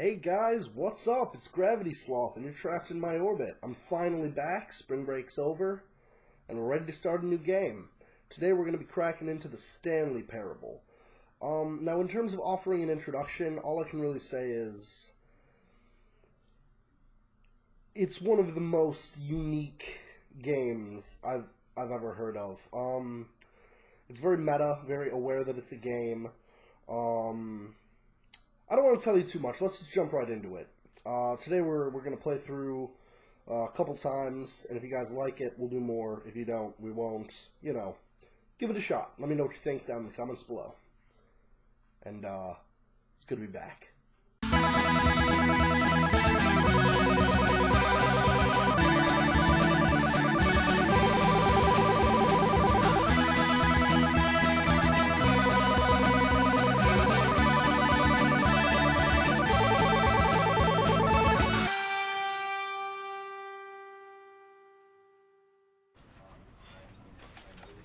Hey guys, what's up? It's Gravity Sloth, and you're trapped in my orbit. I'm finally back, spring break's over, and we're ready to start a new game. Today we're going to be cracking into the Stanley Parable. Now in terms of offering an introduction, all I can really say is it's one of the most unique games I've ever heard of. It's very meta, very aware that it's a game. I don't want to tell you too much. Let's just jump right into it. Today we're going to play through a couple times, and if you guys like it, we'll do more. If you don't, we won't. You know, give it a shot. Let me know what you think down in the comments below. And it's good to be back.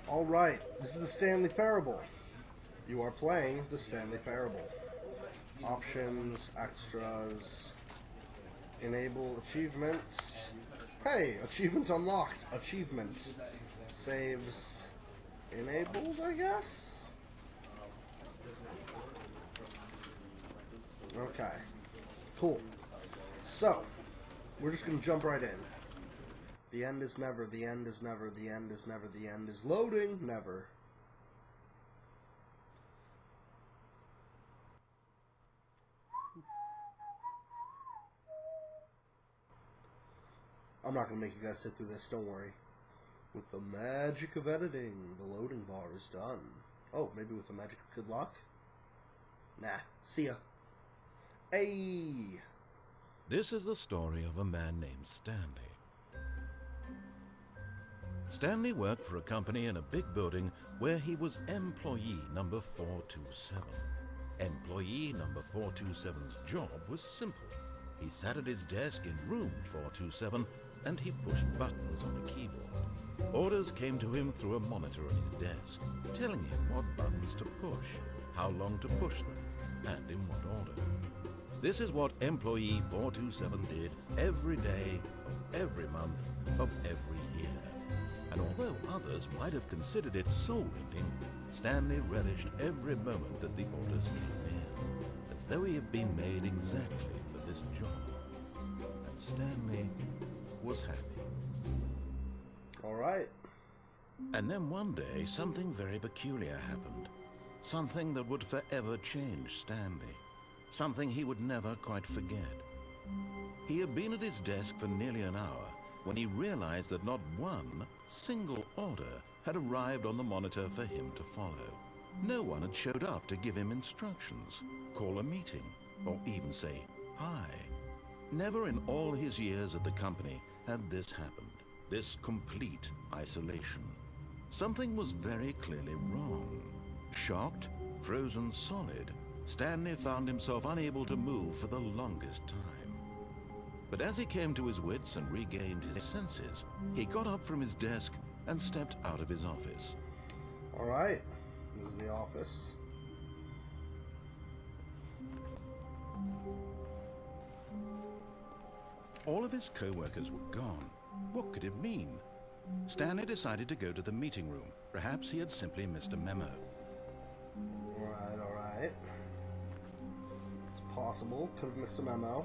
Alright, this is the Stanley Parable. You are playing the Stanley Parable. Options, extras, enable achievements. Hey, achievement unlocked. Achievement. Saves enabled, I guess? Okay. Cool. So, we're just gonna jump right in. The end is never, the end is never, the end is never, the end is loading, never. I'm not going to make you guys sit through this, don't worry. With the magic of editing, the loading bar is done. Oh, maybe with the magic of good luck? Nah, see ya. Hey! This is the story of a man named Stanley. Stanley worked for a company in a big building where he was employee number 427. Employee number 427's job was simple. He sat at his desk in room 427 and he pushed buttons on a keyboard. Orders came to him through a monitor on his desk, telling him what buttons to push, how long to push them, and in what order. This is what employee 427 did every day of every month of every year. And although others might have considered it soul-rending, Stanley relished every moment that the orders came in, as though he had been made exactly for this job. And Stanley was happy. All right. And then one day, something very peculiar happened. Something that would forever change Stanley. Something he would never quite forget. He had been at his desk for nearly an hour when he realized that not one single order had arrived on the monitor for him to follow. No one had showed up to give him instructions, call a meeting, or even say hi. Never in all his years at the company had this happened, this complete isolation. Something was very clearly wrong. Shocked, frozen solid, Stanley found himself unable to move for the longest time. But as he came to his wits and regained his senses, he got up from his desk and stepped out of his office. All right, this is the office. All of his co-workers were gone. What could it mean? Stanley decided to go to the meeting room. Perhaps he had simply missed a memo. All right. It's possible. Could have missed a memo.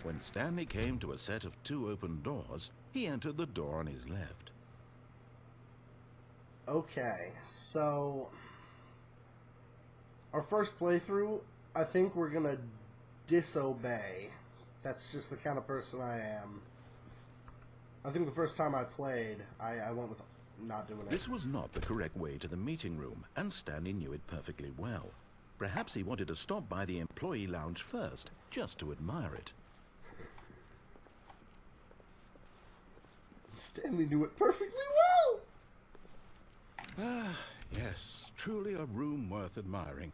When Stanley came to a set of two open doors, he entered the door on his left. Okay, so our first playthrough, I think we're gonna disobey. That's just the kind of person I am. I think the first time I played, I went with not doing it. This was not the correct way to the meeting room, and Stanley knew it perfectly well. Perhaps he wanted to stop by the employee lounge first, just to admire it. Stanley knew it perfectly well! Ah, yes, truly a room worth admiring.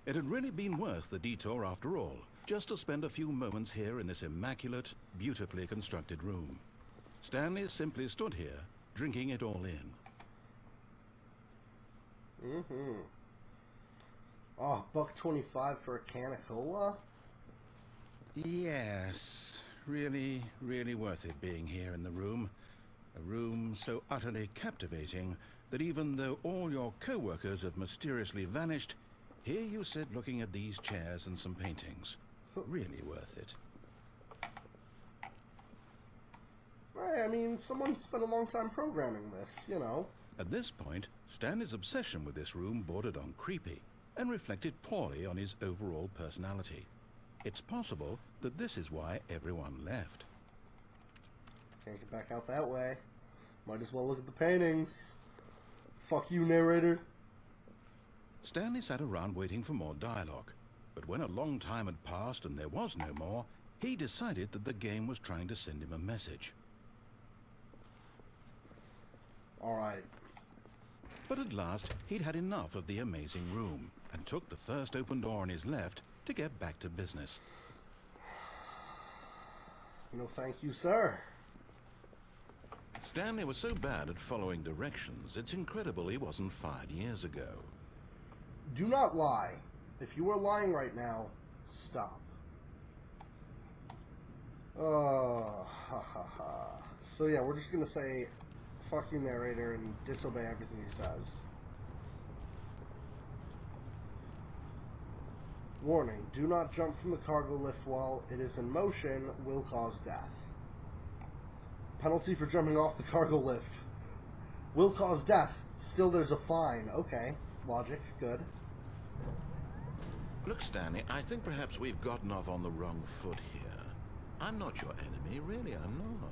It had really been worth the detour after all, just to spend a few moments here in this immaculate, beautifully constructed room. Stanley simply stood here, drinking it all in. Oh, $1.25 for a can of cola? Yes, really, really worth it being here in the room. A room so utterly captivating that even though all your co-workers have mysteriously vanished, here you sit looking at these chairs and some paintings. Really worth it. I mean, someone spent a long time programming this, you know. At this point, Stanley's obsession with this room bordered on creepy and reflected poorly on his overall personality. It's possible that this is why everyone left. Can't get back out that way. Might as well look at the paintings. Fuck you, narrator. Stanley sat around waiting for more dialogue, but when a long time had passed and there was no more, he decided that the game was trying to send him a message. Alright. But at last, he'd had enough of the amazing room and took the first open door on his left to get back to business. No thank you, sir. Stanley was so bad at following directions, it's incredible he wasn't fired years ago. Do not lie. If you are lying right now, stop. Ha ha ha. So yeah, we're just gonna say, fuck you, narrator, and disobey everything he says. Warning, do not jump from the cargo lift while it is in motion, will cause death. Penalty for jumping off the cargo lift. Will cause death. Still there's a fine. Okay. Logic. Good. Look, Stanley, I think perhaps we've gotten off on the wrong foot here. I'm not your enemy, really, I'm not.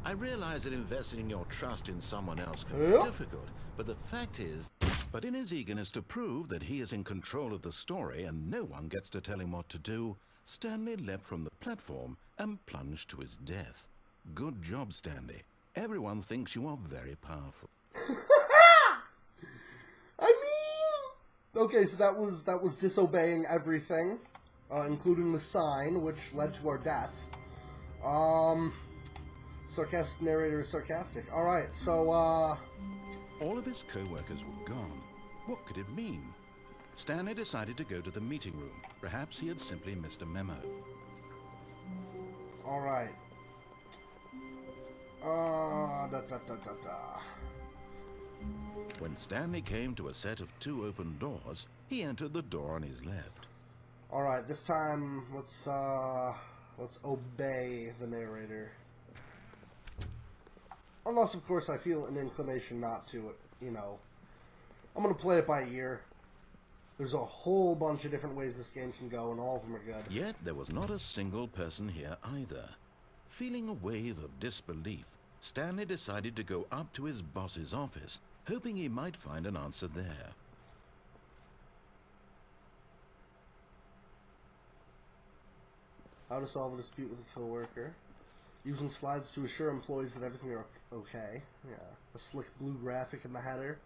I realize that investing your trust in someone else can be difficult, but the fact is... But in his eagerness to prove that he is in control of the story and no one gets to tell him what to do, Stanley leapt from the platform and plunged to his death. Good job, Stanley. Everyone thinks you are very powerful. I mean... Okay, so that was disobeying everything, including the sign, which led to our death. Sarcastic narrator is sarcastic. Alright, so, All of his co-workers were gone. What could it mean? Stanley decided to go to the meeting room. Perhaps he had simply missed a memo. Alright. When Stanley came to a set of 2 open doors, he entered the door on his left. Alright, this time, let's obey the narrator. Unless, of course, I feel an inclination not to, you know. I'm gonna play it by ear. There's a whole bunch of different ways this game can go, and all of them are good. Yet there was not a single person here either. Feeling a wave of disbelief, Stanley decided to go up to his boss's office, hoping he might find an answer there. How to solve a dispute with a coworker. Using slides to assure employees that everything are okay. Yeah. A slick blue graphic in the header.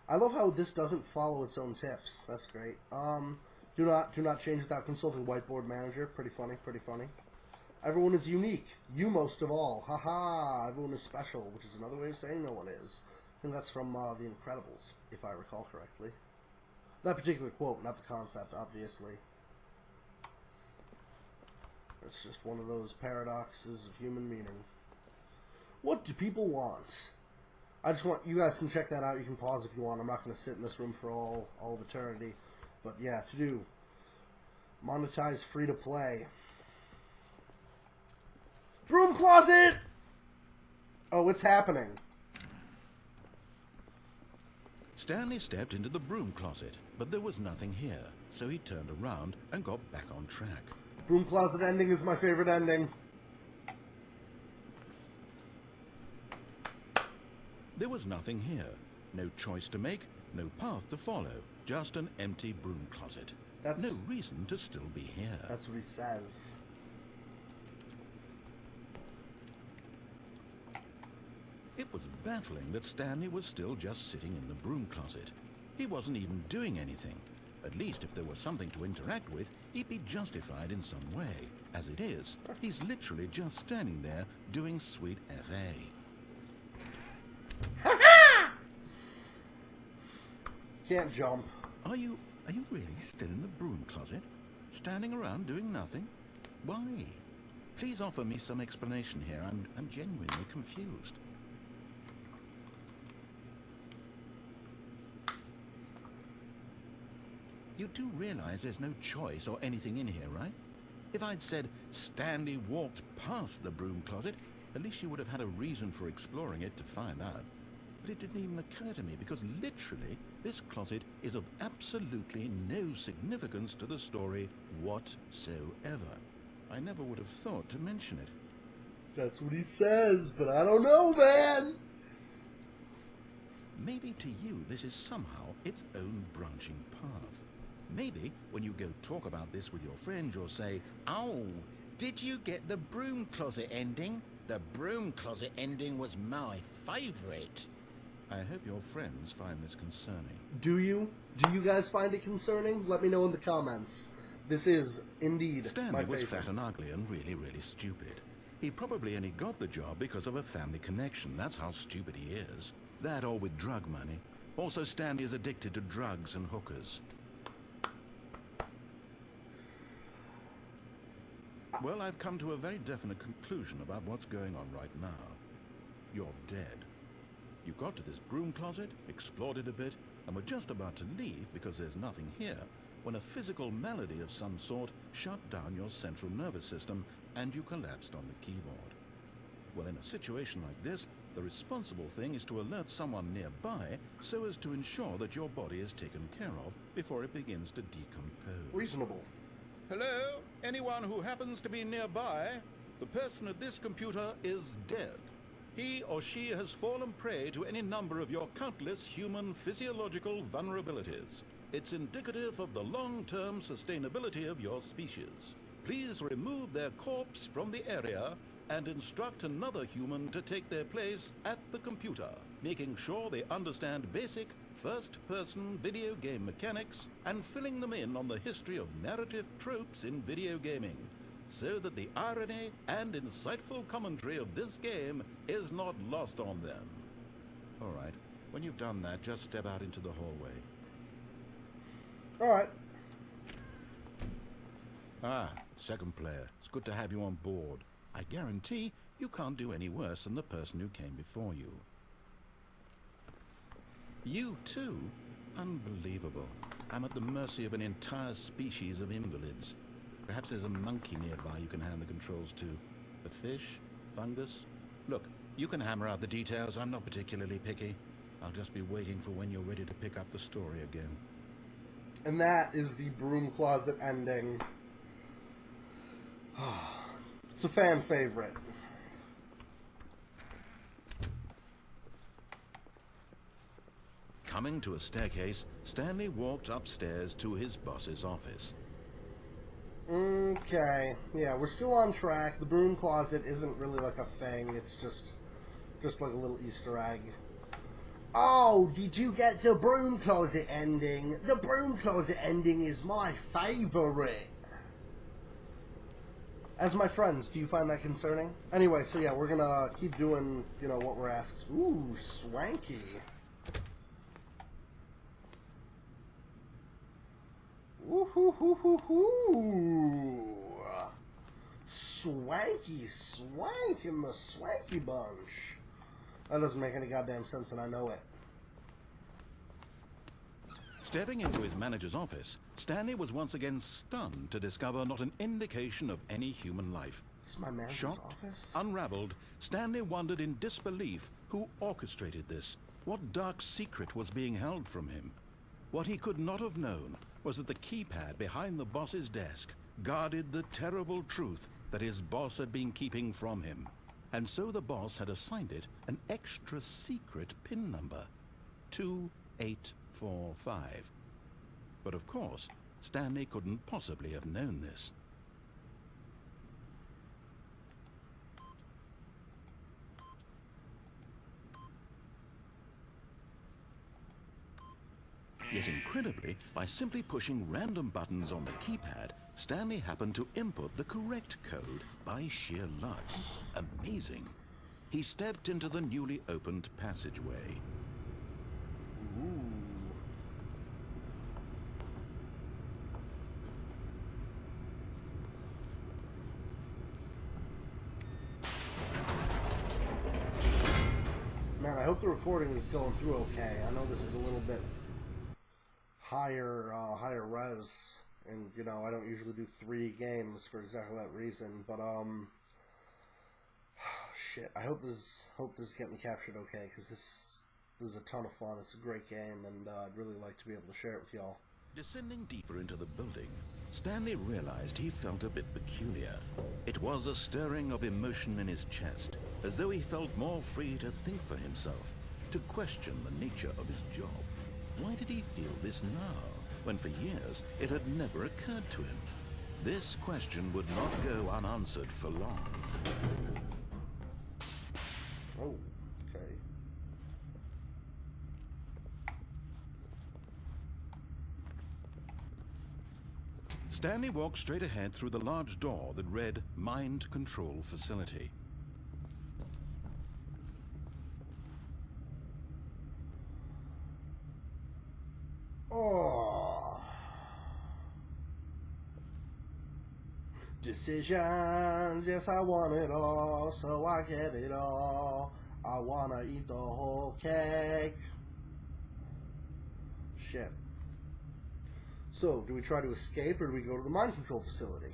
I love how this doesn't follow its own tips. That's great. Do not change without consulting whiteboard manager. Pretty funny, pretty funny. Everyone is unique. You most of all. Haha. Everyone is special, which is another way of saying no one is. I think that's from The Incredibles, if I recall correctly. That particular quote, not the concept, obviously. It's just one of those paradoxes of human meaning. What do people want? I just want... You guys can check that out. You can pause if you want. I'm not going to sit in this room for all of eternity. But yeah, to do. Monetize free-to-play. Broom closet! Oh, it's happening. Stanley stepped into the broom closet, but there was nothing here, so he turned around and got back on track. Broom closet ending is my favorite ending. There was nothing here. No choice to make, no path to follow. Just an empty broom closet. No reason to still be here. That's what he says. It was baffling that Stanley was still just sitting in the broom closet. He wasn't even doing anything. At least if there was something to interact with, he'd be justified in some way. As it is, he's literally just standing there doing sweet FA. Can't jump. Are you really still in the broom closet? Standing around doing nothing? Why? Please offer me some explanation here. I'm genuinely confused. You do realize there's no choice or anything in here, right? If I'd said Stanley walked past the broom closet, at least you would have had a reason for exploring it to find out. But it didn't even occur to me because literally this closet is of absolutely no significance to the story whatsoever. I never would have thought to mention it. That's what he says, but I don't know, man! Maybe to you this is somehow its own branching path. Maybe when you go talk about this with your friend, you'll say, "Oh, did you get the broom closet ending? The broom closet ending was my favorite." I hope your friends find this concerning. Do you? Do you guys find it concerning? Let me know in the comments. This is, indeed, Stanley my was favorite. fat and ugly and really, really stupid. He probably only got the job because of a family connection. That's how stupid he is. That or with drug money. Also, Stanley is addicted to drugs and hookers. Well, I've come to a very definite conclusion about what's going on right now. You're dead. You got to this broom closet, explored it a bit, and were just about to leave because there's nothing here, when a physical malady of some sort shut down your central nervous system and you collapsed on the keyboard. Well, in a situation like this, the responsible thing is to alert someone nearby so as to ensure that your body is taken care of before it begins to decompose. Reasonable. Hello? Anyone who happens to be nearby? The person at this computer is dead. He or she has fallen prey to any number of your countless human physiological vulnerabilities. It's indicative of the long-term sustainability of your species. Please remove their corpse from the area and instruct another human to take their place at the computer, making sure they understand basic first-person video game mechanics and filling them in on the history of narrative tropes in video gaming, so that the irony and insightful commentary of this game is not lost on them. All right, when you've done that, just step out into the hallway. Alright. Ah, second player. It's good to have you on board. I guarantee you can't do any worse than the person who came before you. You too? Unbelievable. I'm at the mercy of an entire species of invalids. Perhaps there's a monkey nearby you can hand the controls to. A fish? Fungus? Look, you can hammer out the details. I'm not particularly picky. I'll just be waiting for when you're ready to pick up the story again. And that is the broom closet ending. It's a fan favorite. Coming to a staircase, Stanley walked upstairs to his boss's office. Okay, yeah, we're still on track. The broom closet isn't really like a thing. It's just like a little Easter egg. Oh, did you get the broom closet ending? The broom closet ending is my favorite. As my friends, do you find that concerning? Anyway, so yeah, we're gonna keep doing, you know, what we're asked. Ooh, swanky. Ooh-hoo-hoo-hoo-hoo. Swanky swank in the swanky bunch. That doesn't make any goddamn sense, and I know it. Stepping into his manager's office, Stanley was once again stunned to discover not an indication of any human life. This is my manager's Shocked, office? unraveled, Stanley wondered in disbelief who orchestrated this. What dark secret was being held from him? What he could not have known was that the keypad behind the boss's desk guarded the terrible truth that his boss had been keeping from him. And so the boss had assigned it an extra secret PIN number, 2845. But of course, Stanley couldn't possibly have known this. Yet incredibly, by simply pushing random buttons on the keypad, Stanley happened to input the correct code by sheer luck. Amazing. He stepped into the newly opened passageway. Ooh. Man, I hope the recording is going through okay. I know this is a little bit higher res, and you know I don't usually do 3 games for exactly that reason. But shit. I hope this is getting captured okay, because this is a ton of fun. It's a great game, and I'd really like to be able to share it with y'all. Descending deeper into the building, Stanley realized he felt a bit peculiar. It was a stirring of emotion in his chest, as though he felt more free to think for himself, to question the nature of his job. Why did he feel this now, when for years it had never occurred to him? This question would not go unanswered for long. Oh, okay. Stanley walked straight ahead through the large door that read Mind Control Facility. Oh. Decisions, yes, I want it all, so I get it all. I wanna eat the whole cake. Shit. So, do we try to escape or do we go to the mind control facility?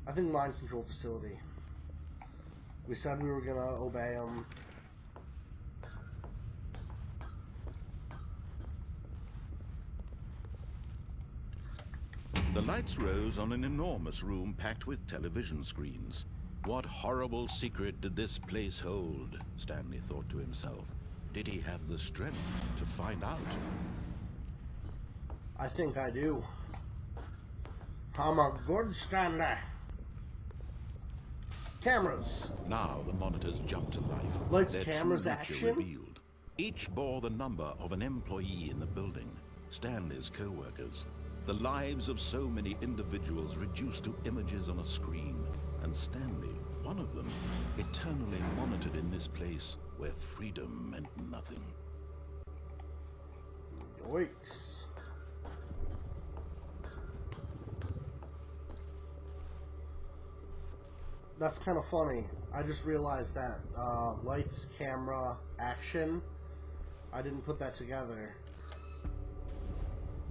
I think mind control facility. We said we were gonna obey him. The lights rose on an enormous room packed with television screens. What horrible secret did this place hold? Stanley thought to himself. Did he have the strength to find out? I think I do. I'm a good Stanley. Cameras. Now the monitors jumped to life. Lights, Their cameras, true nature action. revealed. Each bore the number of an employee in the building, Stanley's co-workers. The lives of so many individuals reduced to images on a screen, and Stanley, one of them, eternally monitored in this place where freedom meant nothing. Yikes. That's kind of funny. I just realized that lights, camera, action. I didn't put that together.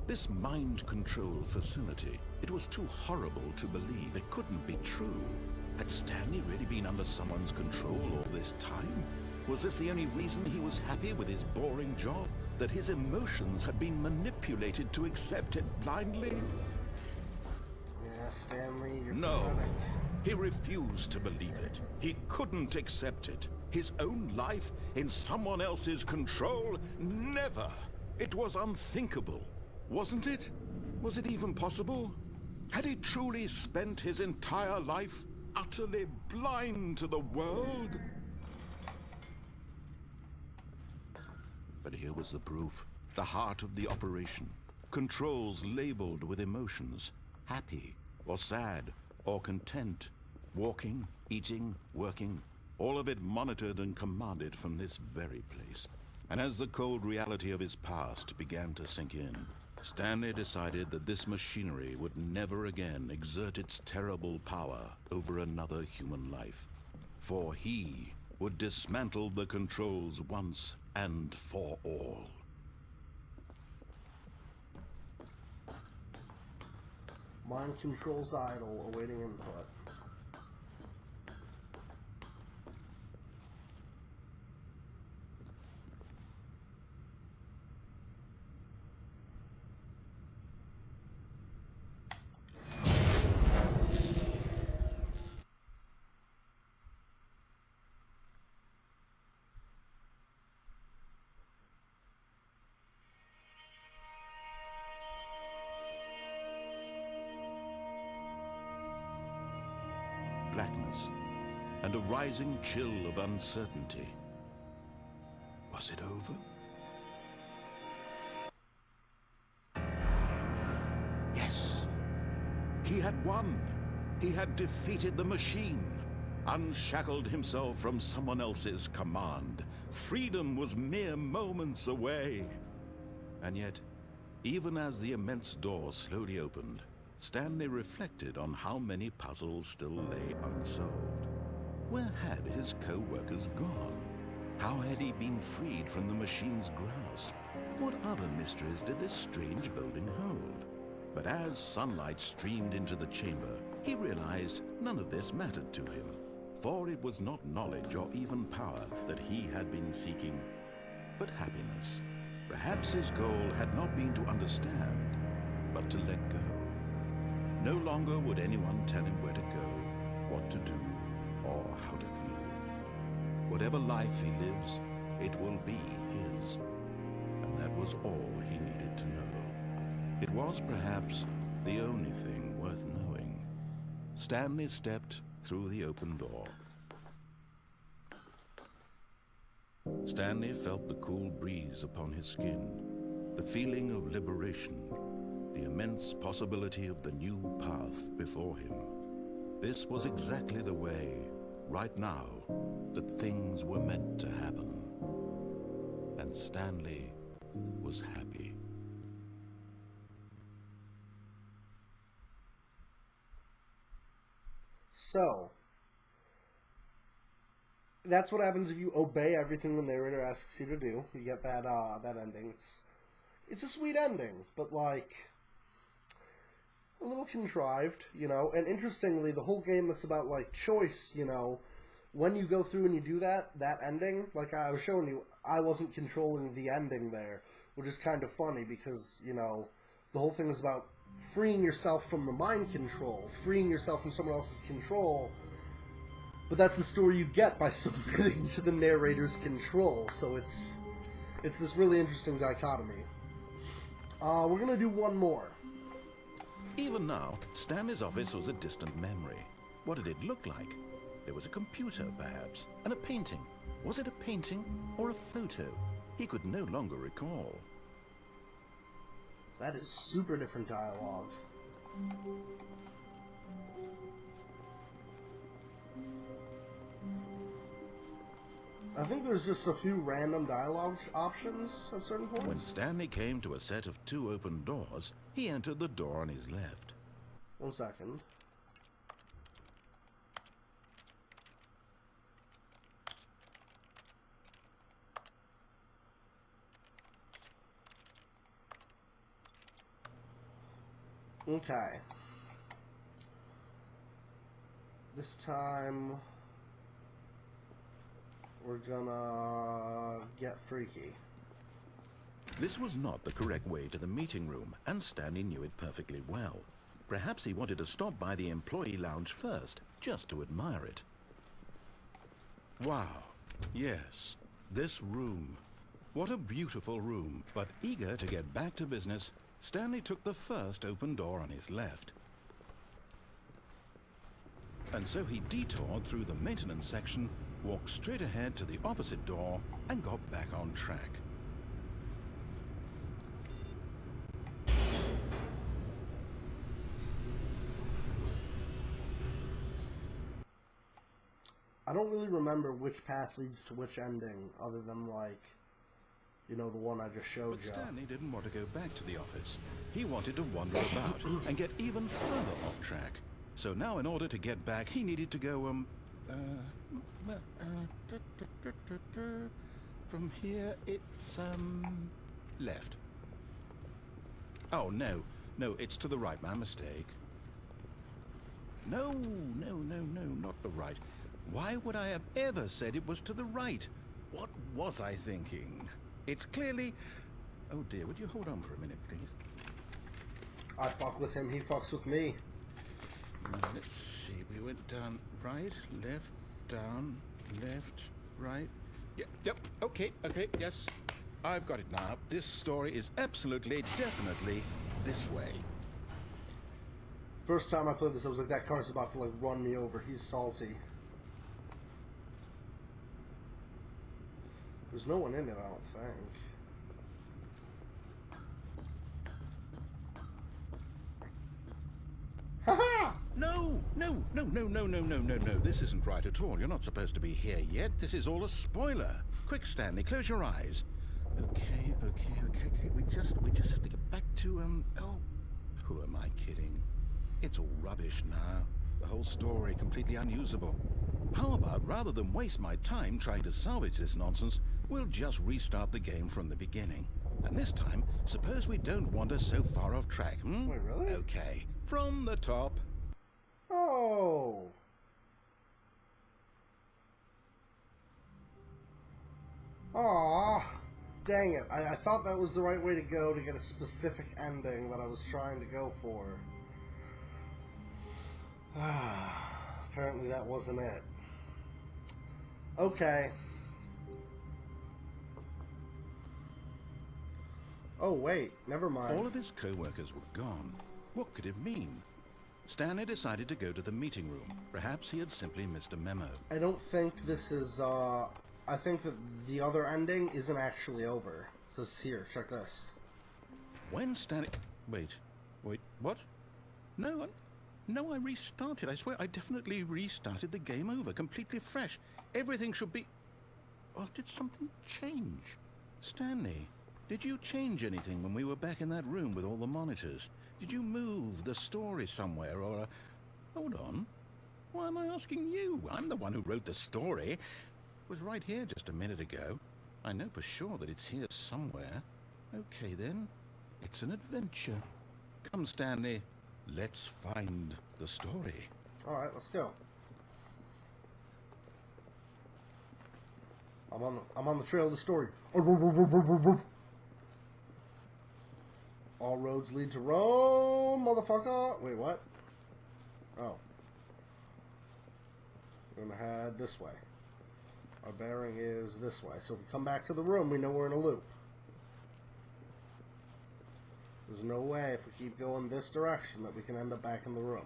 This mind control facility, it was too horrible to believe. It couldn't be true. Had Stanley really been under someone's control all this time? Was this the only reason he was happy with his boring job? That his emotions had been manipulated to accept it blindly? Yeah, Stanley, you're No. pathetic. He refused to believe it. He couldn't accept it. His own life in someone else's control? Never! It was unthinkable. Wasn't it? Was it even possible? Had he truly spent his entire life utterly blind to the world? But here was the proof. The heart of the operation. Controls labeled with emotions. Happy, or sad, or content. Walking, eating, working. All of it monitored and commanded from this very place. And as the cold reality of his past began to sink in, Stanley decided that this machinery would never again exert its terrible power over another human life. For he would dismantle the controls once and for all. Mind controls idle, awaiting input. Blackness, and a rising chill of uncertainty. Was it over? had won. He had defeated the machine, unshackled himself from someone else's command. Freedom was mere moments away. And yet, even as the immense door slowly opened, Stanley reflected on how many puzzles still lay unsolved. Where had his co-workers gone? How had he been freed from the machine's grasp? What other mysteries did this strange building hold? But as sunlight streamed into the chamber, he realized none of this mattered to him, for it was not knowledge or even power that he had been seeking, but happiness. Perhaps his goal had not been to understand, but to let go. No longer would anyone tell him where to go, what to do, or how to feel. Whatever life he lives, it will be his. And that was all he needed to know. It was perhaps the only thing worth knowing. Stanley stepped through the open door. Stanley felt the cool breeze upon his skin, the feeling of liberation, the immense possibility of the new path before him. This was exactly the way, right now, that things were meant to happen. And Stanley was happy. So, that's what happens if you obey everything the narrator asks you to do. You get that that ending. It's a sweet ending, but like a little contrived, you know. And interestingly, the whole game that's about like choice, you know, when you go through and you do that ending, like I was showing you, I wasn't controlling the ending there, which is kind of funny because, you know, the whole thing is about freeing yourself from the mind control, freeing yourself from someone else's control. But that's the story you get by submitting to the narrator's control. So it's this really interesting dichotomy. We're gonna do one more. Even now, Stanley's office was a distant memory. What did it look like? There was a computer, perhaps, and a painting. Was it a painting or a photo? He could no longer recall. That is super different dialogue. I think there's just a few random dialogue options at certain points. When Stanley came to a set of 2 open doors, he entered the door on his left. 1 second. Okay. This time we're gonna get freaky. This was not the correct way to the meeting room, and Stanley knew it perfectly well. Perhaps he wanted to stop by the employee lounge first, just to admire it. Wow. Yes, this room. What a beautiful room. But eager to get back to business, Stanley took the first open door on his left. And so he detoured through the maintenance section, walked straight ahead to the opposite door, and got back on track. I don't really remember which path leads to which ending, other than, like, you know, the one I just showed you. But Stanley didn't want to go back to the office. He wanted to wander about and get even further off track. So now, in order to get back, he needed to go, from here, it's, left. Oh, no, it's to the right, my mistake. No, not the right. Why would I have ever said it was to the right? What was I thinking? It's clearly... Oh dear, would you hold on for a minute, please? I fuck with him, he fucks with me. Let's see, we went down right, left, down, left, right. Yep, okay, yes. I've got it now. This story is absolutely, definitely this way. First time I played this, I was like, that car's about to, like, run me over. He's salty. There's no one in it, I don't think. Haha! No, no, no, no, no, no, no, no, no. This isn't right at all. You're not supposed to be here yet. This is all a spoiler. Quick, Stanley, close your eyes. Okay. We just have to get back to, oh, who am I kidding? It's all rubbish now. The whole story completely unusable. How about, rather than waste my time trying to salvage this nonsense, we'll just restart the game from the beginning. And this time, suppose we don't wander so far off track, hmm? Wait, really? Okay, from the top. Oh. Aw. Dang it. I thought that was the right way to go to get a specific ending that I was trying to go for. Apparently that wasn't it. Okay. Oh, wait. Never mind. All of his co-workers were gone. What could it mean? Stanley decided to go to the meeting room. Perhaps he had simply missed a memo. I don't think this is, I think that the other ending isn't actually over. Because here, check this. When Stanley... Wait, what? No, I restarted. I swear, I definitely restarted the game over, completely fresh. Everything should be... Oh, did something change? Stanley, did you change anything when we were back in that room with all the monitors? Did you move the story somewhere, or... Hold on. Why am I asking you? I'm the one who wrote the story. It was right here just a minute ago. I know for sure that it's here somewhere. Okay, then. It's an adventure. Come, Stanley. Let's find the story. Alright, let's go. I'm on the trail of the story. All roads lead to Rome, motherfucker. Wait, what? Oh. We're gonna head this way. Our bearing is this way. So if we come back to the room, we know we're in a loop. There's no way, if we keep going this direction, that we can end up back in the room.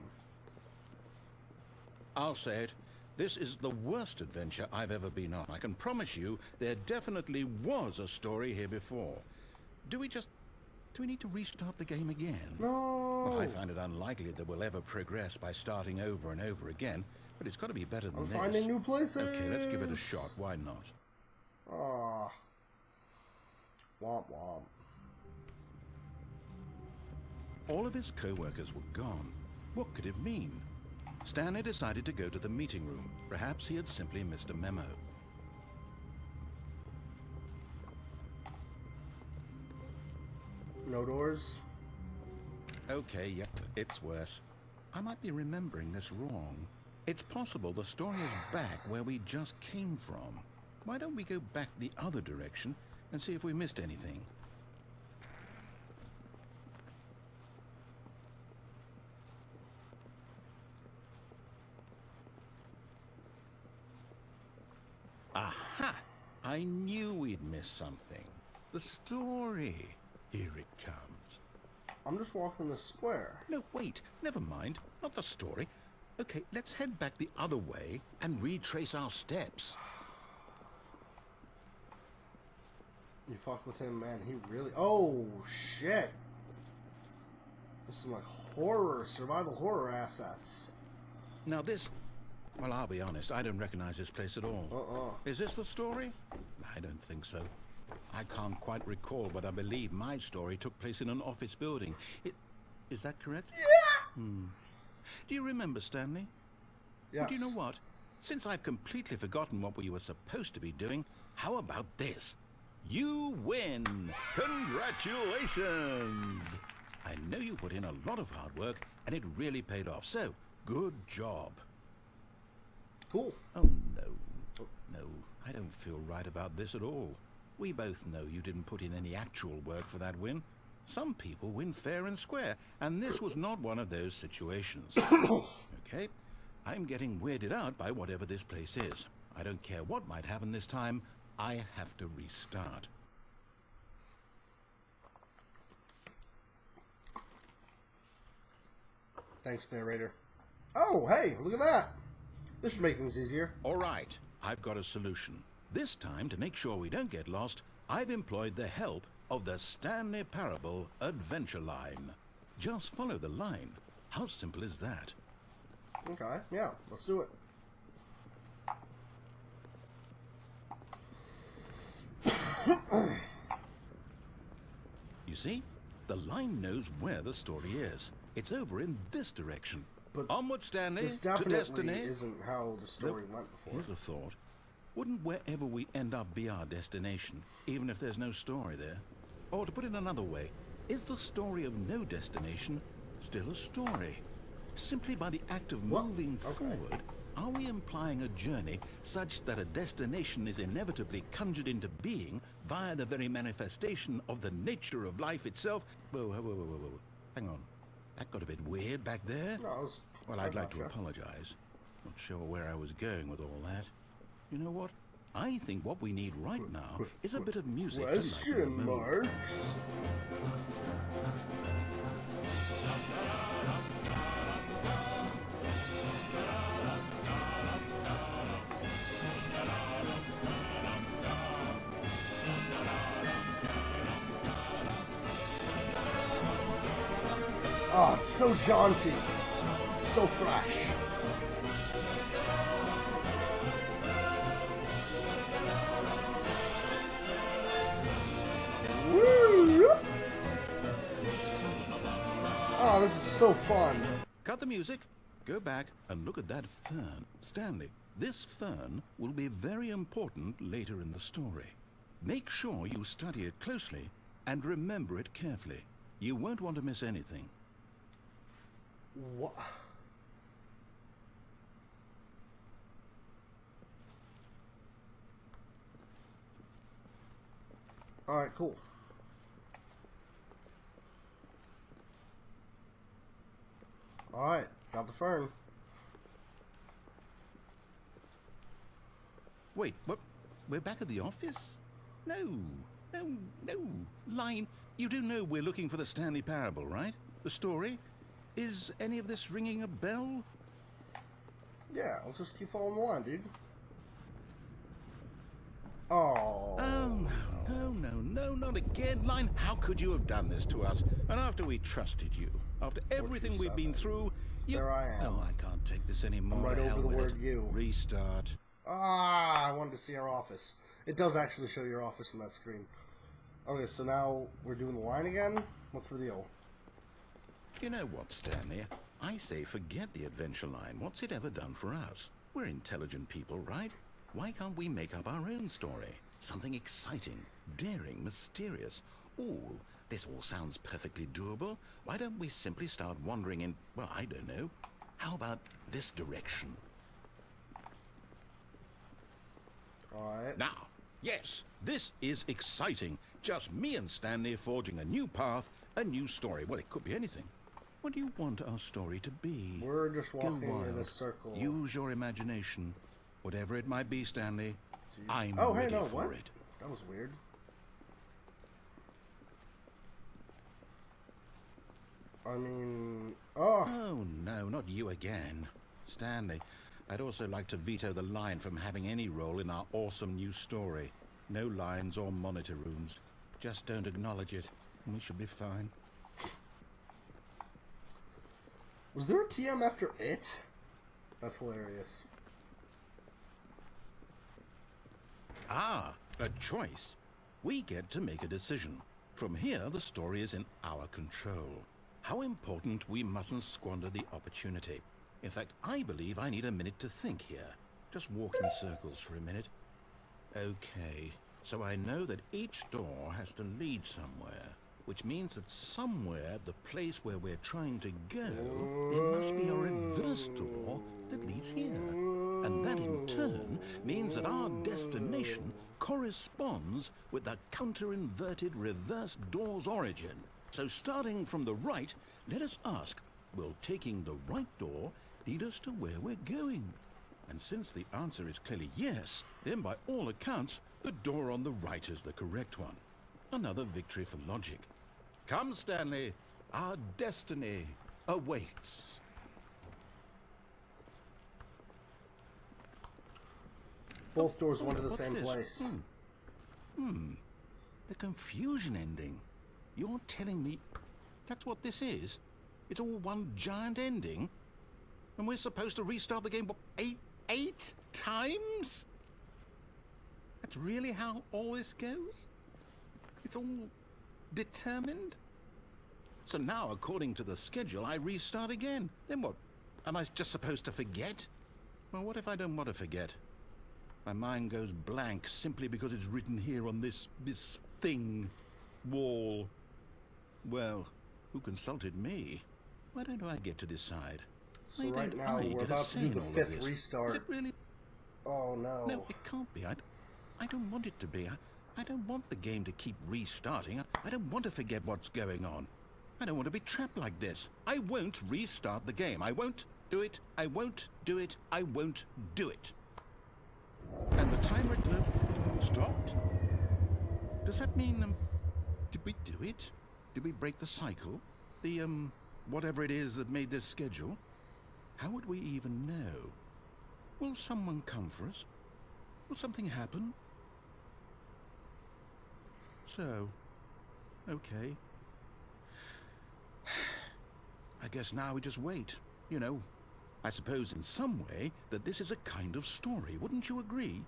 I'll say it. This is the worst adventure I've ever been on. I can promise you there definitely was a story here before. Do we need to restart the game again? No! Well, I find it unlikely that we'll ever progress by starting over and over again, but it's got to be better than this. I'm finding new places! Okay, let's give it a shot. Why not? Ah. Womp womp. All of his co-workers were gone. What could it mean? Stanley decided to go to the meeting room. Perhaps he had simply missed a memo. No doors? Okay, yeah, it's worse. I might be remembering this wrong. It's possible the story is back where we just came from. Why don't we go back the other direction and see if we missed anything? Aha! I knew we'd missed something. The story. Here it comes. I'm just walking the square. No, wait. Never mind. Not the story. Okay, let's head back the other way and retrace our steps. You fuck with him, man. He really... Oh, shit. This is like horror, survival horror assets. Now this... Well, I'll be honest. I don't recognize this place at all. Is this the story? I don't think so. I can't quite recall, but I believe my story took place in an office building. Is that correct? Yeah! Do you remember, Stanley? Yes. Well, do you know what? Since I've completely forgotten what we were supposed to be doing, how about this? You win! Congratulations! I know you put in a lot of hard work, and it really paid off, so good job. Cool. Oh, no, I don't feel right about this at all. We both know you didn't put in any actual work for that win. Some people win fair and square, and this was not one of those situations. Okay, I'm getting weirded out by whatever this place is. I don't care what might happen this time. I have to restart. Thanks, narrator. Oh, hey, look at that. This should make things easier. All right, I've got a solution. This time, to make sure we don't get lost, I've employed the help of the Stanley Parable adventure line. Just follow the line. How simple is that? Okay, yeah, let's do it. You see, the line knows where the story is. It's over in this direction. But onward, Stanley, this to definitely destiny. isn't how the story went before. Here's a thought. Wouldn't wherever we end up be our destination, even if there's no story there? Or to put it another way, is the story of no destination still a story? Simply by the act of moving forward, are we implying a journey such that a destination is inevitably conjured into being via the very manifestation of the nature of life itself? Whoa. Hang on. That got a bit weird back there. No, well, I'd like to apologize. Not sure where I was going with all that. You know what? I think what we need right now is a bit of music. Question marks. Oh, it's so jaunty, so fresh. Woo! Oh, this is so fun. Cut the music, go back and look at that fern. Stanley, this fern will be very important later in the story. Make sure you study it closely and remember it carefully. You won't want to miss anything. What? All right, cool. All right, got the fern. Wait, what? We're back at the office? No. Line, you do know we're looking for the Stanley Parable, right? The story? Is any of this ringing a bell? Yeah, let's just keep following the line, dude. Oh. Oh, no, not again. Line, how could you have done this to us? And after we trusted you, after everything we've been through, There I am. Oh, I can't take this anymore. I'm right over the word you. Restart. Ah, I wanted to see our office. It does actually show your office on that screen. Okay, so now we're doing the line again? What's the deal? You know what, Stanley? I say forget the adventure line. What's it ever done for us? We're intelligent people, right? Why can't we make up our own story? Something exciting, daring, mysterious. Ooh, this all sounds perfectly doable. Why don't we simply start wandering in, well, I don't know. How about this direction? Alright. Now, yes, this is exciting. Just me and Stanley forging a new path, a new story. Well, it could be anything. What do you want our story to be? We're just Go walking wild. in a circle. Use your imagination. Whatever it might be, Stanley, I'm hey, ready no, for what? it. That was weird. I mean... Oh! Oh, no, not you again. Stanley, I'd also like to veto the line from having any role in our awesome new story. No lines or monitor rooms. Just don't acknowledge it, and we should be fine. Was there a TM after it? That's hilarious. Ah, a choice. We get to make a decision. From here, the story is in our control. How important we mustn't squander the opportunity. In fact, I believe I need a minute to think here. Just walk in circles for a minute. Okay, so I know that each door has to lead somewhere, which means that somewhere, the place where we're trying to go, there must be a reverse door that leads here. And that in turn means that our destination corresponds with the counter-inverted reverse door's origin. So starting from the right, let us ask, will taking the right door lead us to where we're going? And since the answer is clearly yes, then by all accounts, the door on the right is the correct one. Another victory for logic. Come, Stanley, our destiny awaits. Both doors went to the What's same this? place. The confusion ending. You're telling me that's what this is? It's all one giant ending? And we're supposed to restart the game, what, eight times? That's really how all this goes? It's all determined? So now, according to the schedule, I restart again. Then what? Am I just supposed to forget? Well, what if I don't want to forget? My mind goes blank simply because it's written here on this thing, wall. Well, who consulted me? Why don't I get to decide? So right now, we're about to do the 5th restart. Is it really? Oh, no. No, it can't be. I don't want it to be. I don't want the game to keep restarting. I don't want to forget what's going on. I don't want to be trapped like this. I won't restart the game. I won't do it. I won't do it. I won't do it. And the timer stopped. Does that mean, did we do it? Did we break the cycle? The, whatever it is that made this schedule? How would we even know? Will someone come for us? Will something happen? So, okay. I guess now we just wait. You know, I suppose in some way that this is a kind of story. Wouldn't you agree?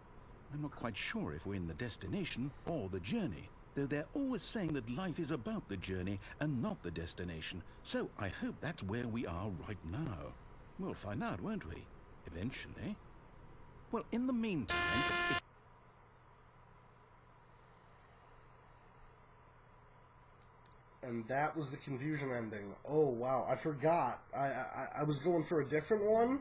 I'm not quite sure if we're in the destination or the journey, though they're always saying that life is about the journey and not the destination. So I hope that's where we are right now. We'll find out, won't we? Eventually. Well, in the meantime... And that was the confusion ending. Oh, wow. I forgot. I was going for a different one.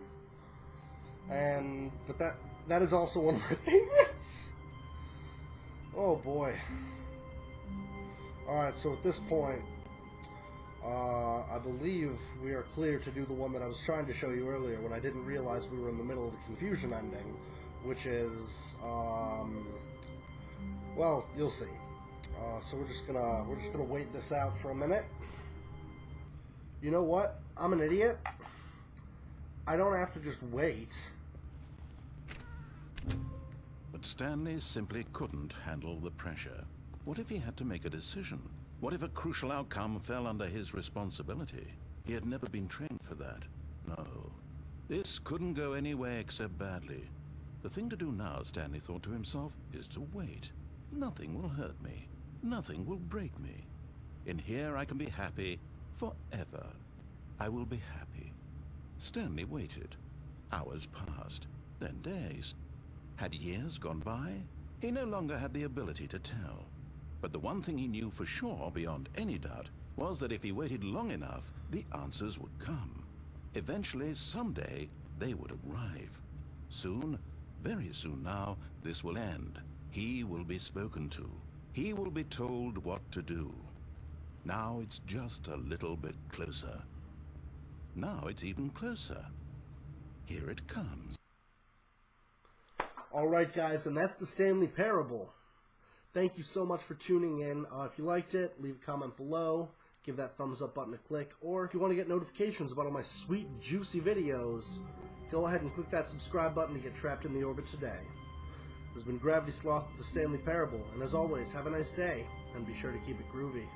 But that is also one of my favorites. Oh, boy. Alright, so at this point, I believe we are clear to do the one that I was trying to show you earlier when I didn't realize we were in the middle of the confusion ending, which is, well, you'll see. So we're just gonna wait this out for a minute. You know what? I'm an idiot. I don't have to just wait. But Stanley simply couldn't handle the pressure. What if he had to make a decision? What if a crucial outcome fell under his responsibility? He had never been trained for that. No. This couldn't go anywhere except badly. The thing to do now, Stanley thought to himself, is to wait. Nothing will hurt me. Nothing will break me. In here I can be happy forever. I will be happy. Stanley waited. Hours passed, then days. Had years gone by? He no longer had the ability to tell. But the one thing he knew for sure, beyond any doubt, was that if he waited long enough, the answers would come. Eventually, someday, they would arrive. Soon, very soon now, this will end. He will be spoken to. He will be told what to do. Now it's just a little bit closer. Now it's even closer. Here it comes. Alright guys, and that's the Stanley Parable. Thank you so much for tuning in. If you liked it, leave a comment below. Give that thumbs up button a click. Or if you want to get notifications about all my sweet, juicy videos, go ahead and click that subscribe button to get trapped in the orbit today. This has been Gravity Sloth with the Stanley Parable, and as always, have a nice day, and be sure to keep it groovy.